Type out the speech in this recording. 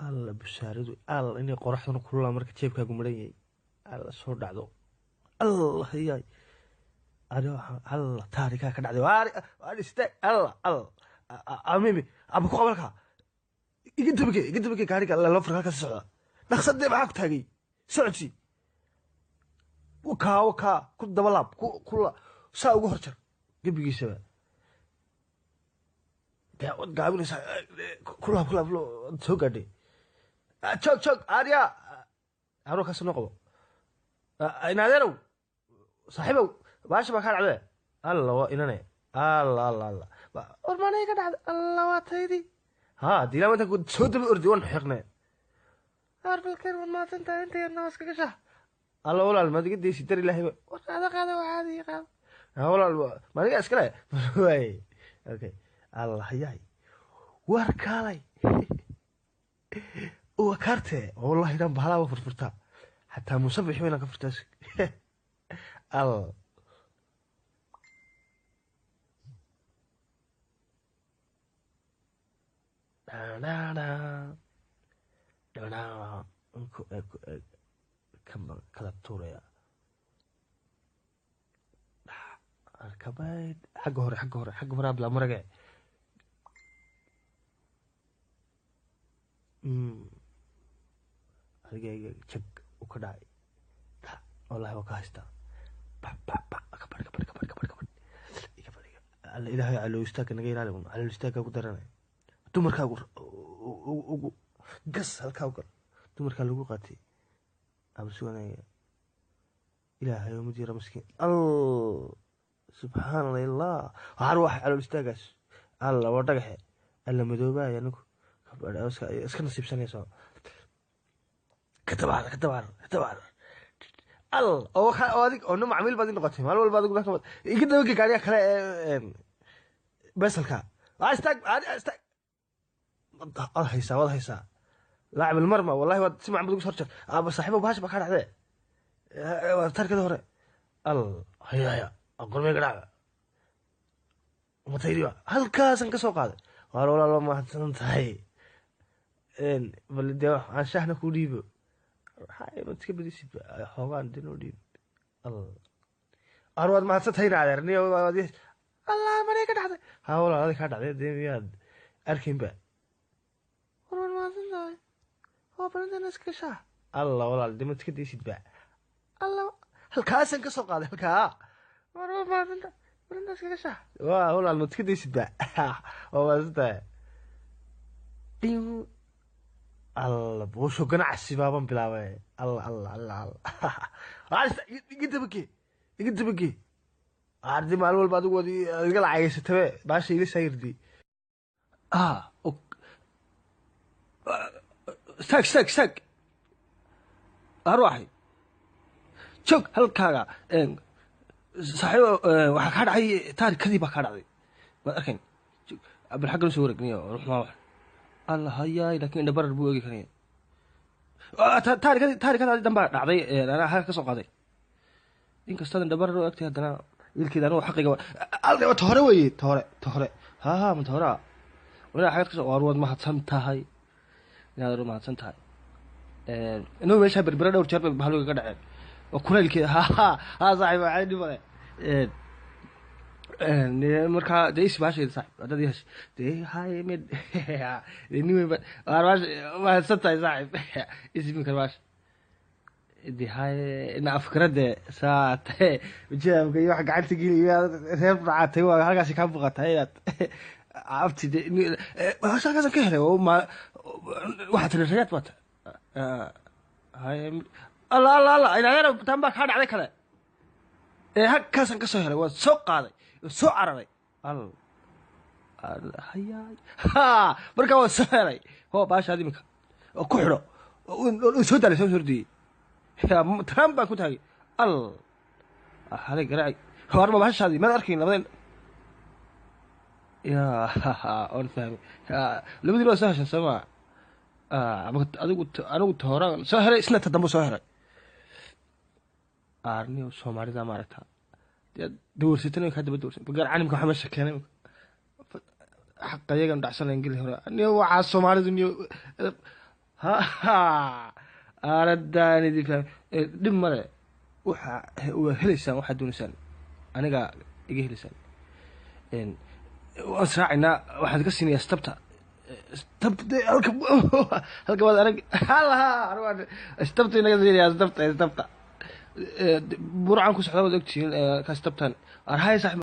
alla bashaaradu alla inay qoraxduna kulula marka jeebkaagu maran yahay alla soo dhacdo allah yaay alla taarikaa ka dhacday waar istaag alla amimi aba ku qabalka iga dabage gaariga loo farka halkaasi socda dhaqsadee maxaa ku taagay socodsi wakaa ku dabalaab kula saa ugu horjar gebigiisaba dee wad gaabinaysaa kulaab soo gaadhay joog aarya haruurkaasi noo qabo inaadeerow saaxiibow baasha baa kaa dhacdee alla waa inane alla war maanay ka dhacday alla waa taydii ها دي لما انت سود الاردي وين حقنا عارف الكلمه ما انت الناس كشح الله ولا ما تقدر يشتري له هذا وعادي قال والله ما نقدر اسكله واي اوكي الله ياي وركالي وكرته والله دم بحلا وفرفرتا حتى مصبح وين كفرتاش الله كم كذا توريا الكبايد حق هوري بلا مرقع رجع شق وكداي والله وكاستا كبر الإلهي على يستاك نغير على يستاك قدرنا dumarkaagu ugu gas halkaa u gal dumarkaa lagu qaatay ama suganaya ilaahay oo madiira miskiin subxaanallah waxaan wax calool istaagaas alla waa dhagaxe alla madoobaaya anigu iska nasiibsanayso ka tabaar al oo adig oo macmiil baad noqotay maal walba adigu laka iga dawga gaariga kale basalka istaag هيسا لاعب المرمى والله واد سمع بدك صرت ابا صاحبه باش بكار عليه ترك هore ال هيا اقول ما قرا ما تيري halkaasan ka soo qaaday war walaalo ma hadsan tahay bal aan shahna ku dhiibo hay ma iska bidisi xoogaan dino dhiib arwad ma hadsan tahay adeerniyo allah maray ka dhacday ha walaalo ka dhacday deemiyaad arkin ba هو بلدنا ناس كشاه الله والله دي ما تكدي يسبع الله هالكاسن كسو قاده هالكا مرو ما بلدنا ناس كشاه والله ما تكدي يسبع هو استا ديو الله بوشو كنا عسبابن بلاوي الله عارف قد بكي عارضي مال والبا دو ودي قال عايسته باشي لي سيردي استاك أروحي شوك هالكاغا صحيح waxa ka dhacay taarikadii ba ka dhacday ma arkin abul xaq soo wareegniyo ruux ma wax allah hayay laakiin dhabar buu ogi karay taarikada damba dhacday ana halka soo qaaday inkastoo dhabar oo agtay hadana wiilkeeda oo xaqiiqa alga toore weeye toore ha ma toora wala xaq soo warwad ma hadsan tahay inaad rumaadsan tahay inuu meesha berbera dhowr jeer baa halka ka dhacay oo kuleelkii ha saaxiib waxay dhibay marka deys baashay saaxiib hadda yeesh de hay mid niwe arwash ma satay saaxiib ismi karwash de hay ina afkarade saate wajahka iyo wax gacanta geliyo reer raacay waa halkaas ka buqatay عرفتي واش هكذا كهله وما واحد الرياض بات هاي الله انا تنبك هذا عليك هذا هكاسن كسو هله waa soo qaaday soo cararay hayay marka waa soo helay oo baasha imika oo ku xiro oo soo dalay soo sordiyay Trump baa ku taagay halay garay horma baashaadi ma arkin labadeen يا أنا فاهم لما دلوا سهل سماع أنا قلت هورا سهرة سنة تدمو سهرة أرني وسوماري ذا مارتها دور ستين كده بدور بقول عني محمد شكاني حق يجمع دعسنا إنجليز هورا أني هو عاص سوماري ذنيو ha araddaani difaa dhib male waa helaysaan waxaad doonaysaan anigaa iga helaysaan waan israacaynaa waxaan ka siinayaa stabta halka waad arag stabta inaga siinayaa stabta burcaan ku socda waad ogtihiin ka stabtan arhay saaxib